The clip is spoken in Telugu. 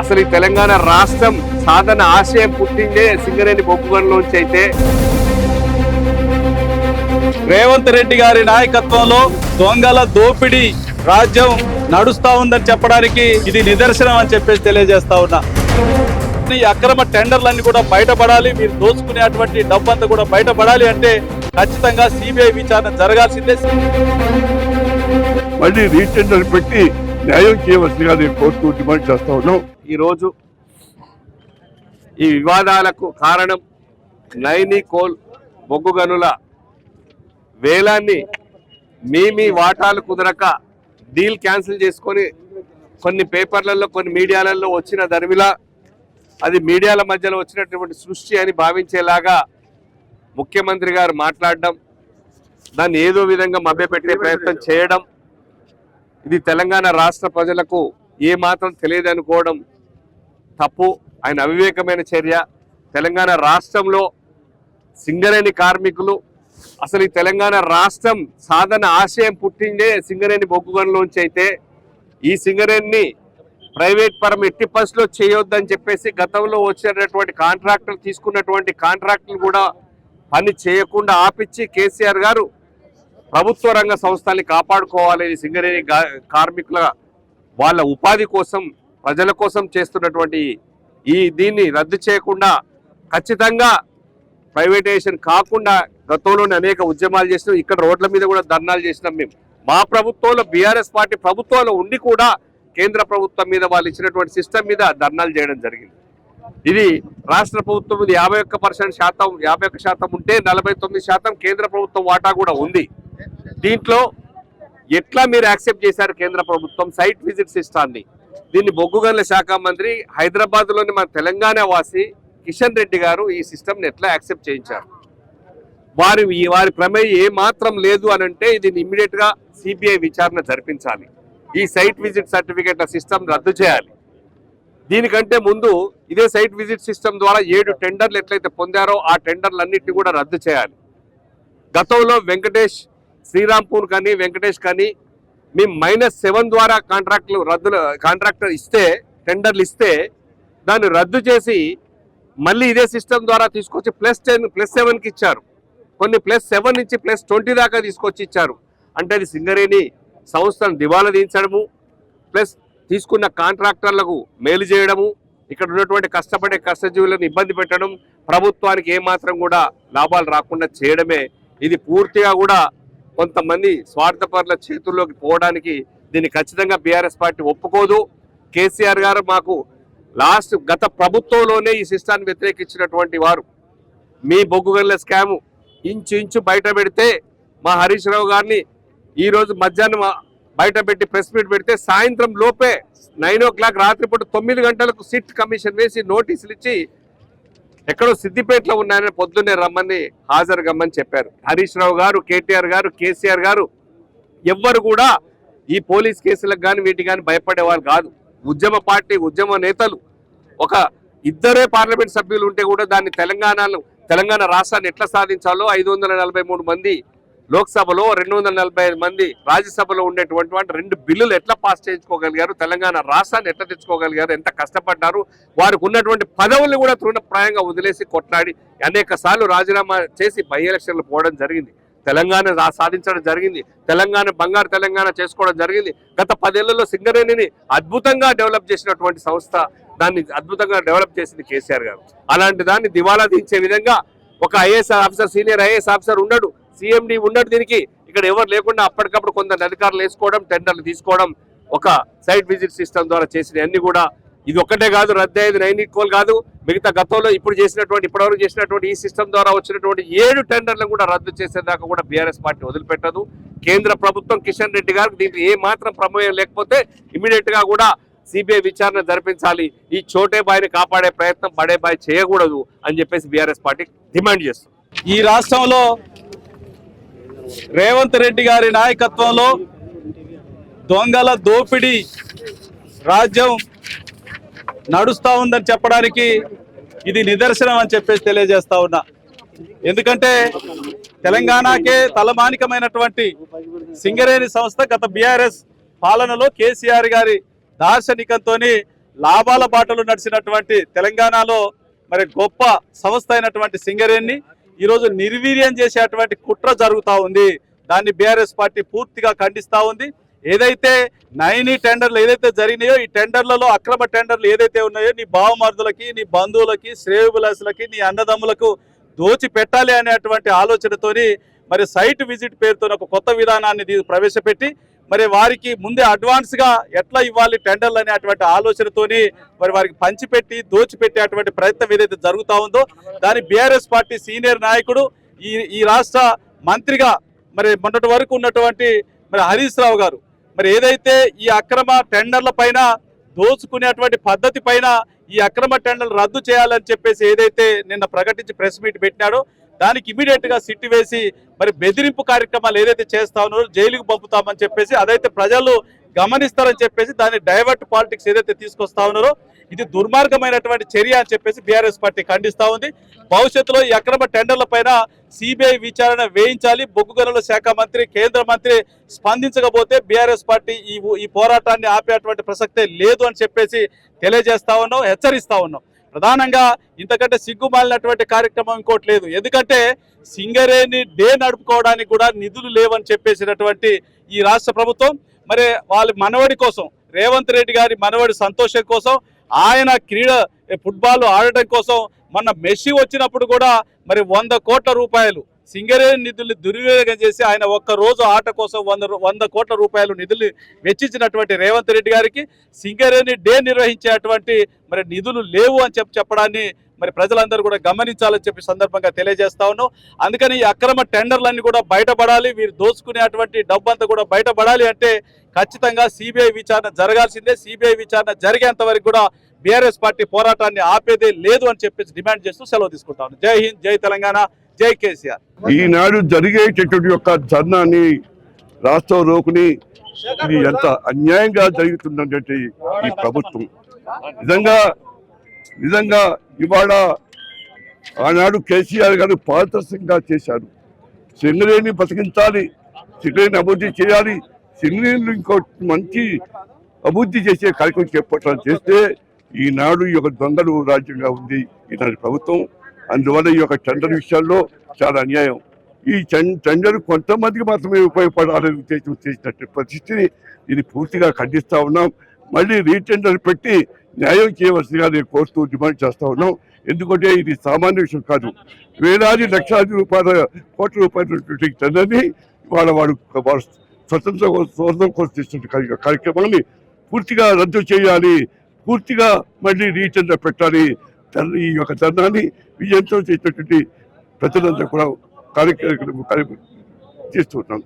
అసలు ఈ తెలంగాణ రాష్ట్రం సాధన ఆశయం పుట్టిందే సింగరేణి బొగ్గుగనులోంచి అయితే రేవంత్ రెడ్డి గారి నాయకత్వంలో దొంగల దోపిడీ రాజ్యం నడుస్తా ఉందని చెప్పడానికి ఇది నిదర్శనం అని చెప్పేసి తెలియజేస్తా ఉన్నా. ఈ అక్రమ టెండర్లన్నీ కూడా బయటపడాలి, మీరు దోచుకునేటువంటి డబ్బంతా కూడా బయటపడాలి అంటే ఖచ్చితంగా సిబిఐ విచారణ జరగాల్సిందే. మళ్ళీ రీటెండర్ పెట్టి న్యాయం చేయవలసిందిగా నేను కోర్టు డిమాండ్ చేస్తా ఉన్నాం. ఈరోజు ఈ వివాదాలకు కారణం నైని కోల్ బొగ్గు గనుల వేలాన్ని మీ వాటాలు కుదరక డీల్ క్యాన్సిల్ చేసుకొని కొన్ని పేపర్లలో కొన్ని మీడియాలలో వచ్చిన దరిమిలా అది మీడియాల మధ్యలో వచ్చినటువంటి సృష్టి అని భావించేలాగా ముఖ్యమంత్రి గారు మాట్లాడడం, దాన్ని ఏదో విధంగా మభ్యపెట్టే ప్రయత్నం చేయడం, ఇది తెలంగాణ రాష్ట్ర ప్రజలకు ఏమాత్రం తెలియదనుకోవడం తప్పు. ఆయన అవివేకమైన చర్య. తెలంగాణ రాష్ట్రంలో సింగరేణి కార్మికులు, అసలు ఈ తెలంగాణ రాష్ట్రం సాధన ఆశయం పుట్టిందే సింగరేణి బొగ్గుగనులోంచి అయితే ఈ సింగరేణిని ప్రైవేట్ పరం ఎట్టి పరిస్థితిలో చేయొద్దని చెప్పేసి గతంలో వచ్చినటువంటి కాంట్రాక్టులు తీసుకున్నటువంటి కాంట్రాక్టులు కూడా పని చేయకుండా ఆపిచ్చి కేసీఆర్ గారు ప్రభుత్వ రంగ సంస్థల్ని కాపాడుకోవాలి, సింగరేణి కార్మికుల వాళ్ళ ఉపాధి కోసం ప్రజల కోసం చేస్తున్నటువంటి దీన్ని రద్దు చేయకుండా ఖచ్చితంగా ప్రైవేటైజేషన్ కాకుండా గతంలోనే అనేక ఉద్యమాలు చేసినాం. ఇక్కడ రోడ్ల మీద కూడా ధర్నాలు చేసినాం. మేము మా ప్రభుత్వంలో బీఆర్ఎస్ పార్టీ ప్రభుత్వంలో ఉండి కూడా కేంద్ర ప్రభుత్వం మీద వాళ్ళు ఇచ్చినటువంటి సిస్టమ్ మీద ధర్నాలు చేయడం జరిగింది. ఇది రాష్ట్ర ప్రభుత్వం మీద 51% ఉంటే 49% కేంద్ర ప్రభుత్వం వాటా కూడా ఉంది. దీంట్లో ఎట్లా మీరు యాక్సెప్ట్ చేశారు కేంద్ర ప్రభుత్వం సైట్ విజిట్ సిస్టాన్ని? దీన్ని బొగ్గు గనుల శాఖ మంత్రి హైదరాబాద్లోని మన తెలంగాణ వాసి కిషన్ రెడ్డి గారు ఈ సిస్టమ్ని ఎట్లా యాక్సెప్ట్ చేయించారు? వారి ప్రమేయం ఏమాత్రం లేదు అని అంటే దీన్ని ఇమ్మీడియట్గా సిబిఐ విచారణ జరిపించాలి. ఈ సైట్ విజిట్ సర్టిఫికేట్ల సిస్టమ్ రద్దు చేయాలి. దీనికంటే ముందు ఇదే సైట్ విజిట్ సిస్టమ్ ద్వారా 7 టెండర్లు ఎట్లయితే పొందారో ఆ టెండర్లన్నింటినీ కూడా రద్దు చేయాలి. గతంలో వెంకటేష్ శ్రీరాంపూర్ కానీ వెంకటేష్ కానీ మేము -7 ద్వారా కాంట్రాక్టర్ ఇస్తే టెండర్లు ఇస్తే దాన్ని రద్దు చేసి మళ్ళీ ఇదే సిస్టమ్ ద్వారా తీసుకొచ్చి +10 +7కి ఇచ్చారు. కొన్ని +7 నుంచి +20 దాకా తీసుకొచ్చి ఇచ్చారు. అంటే అది సింగరేణి సంస్థను దివాలా తీయించడము, ప్లస్ తీసుకున్న కాంట్రాక్టర్లకు మేలు చేయడము, ఇక్కడ ఉన్నటువంటి కష్టపడే కష్టజీవులను ఇబ్బంది పెట్టడం, ప్రభుత్వానికి ఏమాత్రం కూడా లాభాలు రాకుండా చేయడమే. ఇది పూర్తిగా కూడా కొంతమంది స్వార్థపరుల చేతుల్లోకి పోవడానికి దీన్ని ఖచ్చితంగా బీఆర్ఎస్ పార్టీ ఒప్పుకోదు. కేసీఆర్ గారు మాకు గత ప్రభుత్వంలోనే ఈ సిస్టాన్ని వ్యతిరేకించినటువంటి వారు. మీ బొగ్గు గనుల స్కాము ఇంచు బయట పెడితే మా హరీష్ రావు గారిని ఈరోజు మధ్యాహ్నం బయట పెట్టి ప్రెస్ మీట్ పెడితే సాయంత్రం లోపే 9 o'clock రాత్రిపూట 9 గంటలకు సిట్ కమిషన్ వేసి నోటీసులు ఇచ్చి ఎక్కడో సిద్దిపేటలో ఉన్నాయని పొద్దున్నే రమ్మని హాజరు కమ్మని చెప్పారు. హరీష్ రావు గారు, కేటీఆర్ గారు, కేసీఆర్ గారు ఎవ్వరు కూడా ఈ పోలీస్ కేసులకు కానీ వీటికి కానీ భయపడే వాళ్ళు కాదు. ఉద్యమ పార్టీ ఉద్యమ నేతలు ఒక 2 పార్లమెంట్ సభ్యులు ఉంటే కూడా దాన్ని తెలంగాణ రాష్ట్రాన్ని ఎట్లా సాధించాలో 543 మంది లోక్సభలో 245 మంది రాజ్యసభలో ఉండేటువంటి 2 బిల్లులు ఎట్లా పాస్ చేయించుకోగలిగారు, తెలంగాణ రాష్ట్రాన్ని ఎట్లా తెచ్చుకోగలిగారు, ఎంత కష్టపడ్డారు, వారికి ఉన్నటువంటి పదవుల్ని కూడా తృణప్రాయంగా వదిలేసి కొట్లాడి అనేక సార్లు రాజీనామా చేసి బై ఎలక్షన్లు పోవడం జరిగింది. తెలంగాణ సాధించడం జరిగింది. బంగారు తెలంగాణ చేసుకోవడం జరిగింది. గత 10 ఏళ్లలో సింగరేణిని అద్భుతంగా డెవలప్ చేసినటువంటి సంస్థ, దాన్ని అద్భుతంగా డెవలప్ చేసింది కేసీఆర్ గారు. అలాంటి దాన్ని దివాలా దించే విధంగా ఒక IAS officer, senior IAS officer ఉండడు, సిఎండి ఉండడు. దీనికి ఇక్కడ ఎవరు లేకుండా అప్పటికప్పుడు కొందరు అధికారులు వేసుకోవడం, టెండర్లు తీసుకోవడం, ఒక సైట్ విజిట్ సిస్టమ్ ద్వారా చేసిన అన్ని కూడా ఇది ఒక్కటే కాదు, రద్దు అయ్యేది 9 కోల్ కాదు. మిగతా గతంలో ఇప్పటివరకు చేసినటువంటి ఈ సిస్టమ్ ద్వారా వచ్చినటువంటి 7 టెండర్లను కూడా రద్దు చేసేదాకా కూడా బీఆర్ఎస్ పార్టీ వదిలిపెట్టదు. కేంద్ర ప్రభుత్వం కిషన్ రెడ్డి గారికి దీంట్లో ఏ మాత్రం ప్రమేయం లేకపోతే ఇమీడియట్ గా కూడా సిబిఐ విచారణ జరిపించాలి. ఈ చోటే బాయిని కాపాడే ప్రయత్నం బడే బాయ్ చేయకూడదు అని చెప్పేసి బీఆర్ఎస్ పార్టీ డిమాండ్ చేస్తుంది. ఈ రాష్ట్రంలో రేవంత్ రెడ్డి గారి నాయకత్వంలో దొంగల దోపిడీ రాజ్యం నడుస్తా ఉందని చెప్పడానికి ఇది నిదర్శనం అని చెప్పేసి తెలియజేస్తా ఉన్నా. ఎందుకంటే తెలంగాణకే తలమానికమైనటువంటి సింగరేణి సంస్థ గత బీఆర్ఎస్ పాలనలో కేసీఆర్ గారి దార్శనికంతో లాభాల బాటలో నడిచినటువంటి తెలంగాణలో మరి గొప్ప సంస్థ అయినటువంటి సింగరేణిని ఈరోజు నిర్వీర్యం చేసేటువంటి కుట్ర జరుగుతూ ఉంది. దాన్ని బీఆర్ఎస్ పార్టీ పూర్తిగా ఖండిస్తూ ఉంది. ఏదైతే నైని టెండర్లు ఏదైతే జరిగినాయో ఈ టెండర్లలో అక్రమ టెండర్లు ఏదైతే ఉన్నాయో నీ బావమరుదులకి, నీ బంధువులకి, శ్రేయోభిలాసులకి, నీ అన్నదమ్ములకు దోచి పెట్టాలి అనేటువంటి ఆలోచనతోని మరి సైట్ విజిట్ పేరుతో ఒక కొత్త విధానాన్ని ప్రవేశపెట్టి మరి వారికి ముందే అడ్వాన్స్గా ఎట్లా ఇవ్వాలి టెండర్లు అనేటువంటి ఆలోచనతోని మరి వారికి పంచిపెట్టి దోచిపెట్టేటువంటి ప్రయత్నం ఏదైతే జరుగుతూ ఉందో దాని బీఆర్ఎస్ పార్టీ సీనియర్ నాయకుడు ఈ రాష్ట్ర మంత్రిగా మరి మొన్నటి వరకు ఉన్నటువంటి మరి హరీష్ రావు గారు మరి ఏదైతే ఈ అక్రమ టెండర్ల పైన దోచుకునేటువంటి పద్ధతి పైన ఈ అక్రమ టెండర్లు రద్దు చేయాలని చెప్పేసి ఏదైతే నిన్న ప్రకటించి ప్రెస్ మీట్ పెట్టినాడో దానికి ఇమీడియట్ గా సిట్టి వేసి మరి బెదిరింపు కార్యక్రమాలు ఏదైతే చేస్తా ఉన్నారో జైలుకు పంపుతామని చెప్పేసి అదైతే ప్రజలు గమనిస్తారని చెప్పేసి దాన్ని డైవర్ట్ పాలిటిక్స్ ఏదైతే తీసుకొస్తా ఉన్నారో ఇది దుర్మార్గమైనటువంటి చర్య అని చెప్పేసి బీఆర్ఎస్ పార్టీ ఖండిస్తా ఉంది. భవిష్యత్తులో ఈ అక్రమ టెండర్ల పైన సిబిఐ విచారణ వేయించాలి. బొగ్గు గనుల శాఖ మంత్రి, కేంద్ర మంత్రి స్పందించకపోతే బీఆర్ఎస్ పార్టీ ఈ పోరాటాన్ని ఆపేటువంటి ప్రసక్తే లేదు అని చెప్పేసి తెలియజేస్తా ఉన్నాం, హెచ్చరిస్తా ఉన్నాం. ప్రధానంగా ఇంతకంటే సిగ్గుమాలినటువంటి కార్యక్రమం ఇంకోటి లేదు. ఎందుకంటే సింగరేణి డే నడుపుకోవడానికి కూడా నిధులు లేవని చెప్పేసినటువంటి ఈ రాష్ట్ర ప్రభుత్వం మరి వాళ్ళ మనవడి కోసం, రేవంత్ రెడ్డి గారి మనవడి సంతోషం కోసం, ఆయన ఫుట్బాల్ ఆడటం కోసం మొన్న మెస్సీ వచ్చినప్పుడు కూడా మరి 100 కోట్ల రూపాయలు సింగరేణి నిధులు దుర్వినియోగం చేసి ఆయన ఒక్క రోజు ఆట కోసం 100 కోట్ల రూపాయలు నిధులు వెచ్చించినటువంటి రేవంత్ రెడ్డి గారికి సింగరేణి డే నిర్వహించేటువంటి మరి నిధులు లేవు అని చెప్పడాన్ని మరి ప్రజలందరూ కూడా గమనించాలని చెప్పి సందర్భంగా తెలియజేస్తా ఉన్నాం. అందుకని ఈ అక్రమ టెండర్లన్నీ కూడా బయటపడాలి, వీరు దోచుకునేటువంటి డబ్బంతా కూడా బయటపడాలి అంటే ఖచ్చితంగా సిబిఐ విచారణ జరగాల్సిందే. సిబిఐ విచారణ జరిగేంత వరకు కూడా బీఆర్ఎస్ పార్టీ పోరాటాన్ని ఆపేదే లేదు అని చెప్పేసి డిమాండ్ చేస్తూ సెలవు తీసుకుంటాను. జై హింద్, జై తెలంగాణ, జై కేసీఆర్. ఈనాడు జరిగేటటువంటి యొక్క ధర్నాన్ని రాష్ట్రం రోకుని ఇది ఎంత అన్యాయంగా జరుగుతుందంటే ఈ ప్రభుత్వం నిజంగా ఇవాళ ఆనాడు కేసీఆర్ గారు పారదర్శకంగా చేశారు. సింగరేణిని బతికించాలి, సింగరేణిని అభివృద్ధి చేయాలి, సింగరేణిని ఇంకో మంచి అభివృద్ధి చేసే కార్యక్రమం చేపట్టాలని చేస్తే ఈనాడు ఈ యొక్క దొంగలు రాజ్యంగా ఉంది ఈనాడు ప్రభుత్వం. అందువల్ల ఈ యొక్క టెండర్ విషయాల్లో చాలా అన్యాయం. ఈ టెండర్ కొంతమందికి మాత్రమే ఉపయోగపడాలని ఉద్దేశం చేసినట్టు పరిస్థితిని ఇది పూర్తిగా ఖండిస్తూ ఉన్నాం. మళ్ళీ రీటెండర్ పెట్టి న్యాయం చేయవలసిందిగా నేను కోరుతూ డిమాండ్ చేస్తూ ఉన్నాం. ఎందుకంటే ఇది సామాన్య విషయం కాదు. వేలాది లక్షలాది కోట్ల రూపాయల టెండర్ని వాడు స్వతంత్రం కోసం చేసిన కార్యక్రమాన్ని పూర్తిగా రద్దు చేయాలి, పూర్తిగా మళ్ళీ రీటెండర్ పెట్టాలి. ఈ యొక్క ధర్నాన్ని విజయంతో చేసినటువంటి ప్రజలందరూ కూడా కార్యక్రమం చేస్తున్నాం.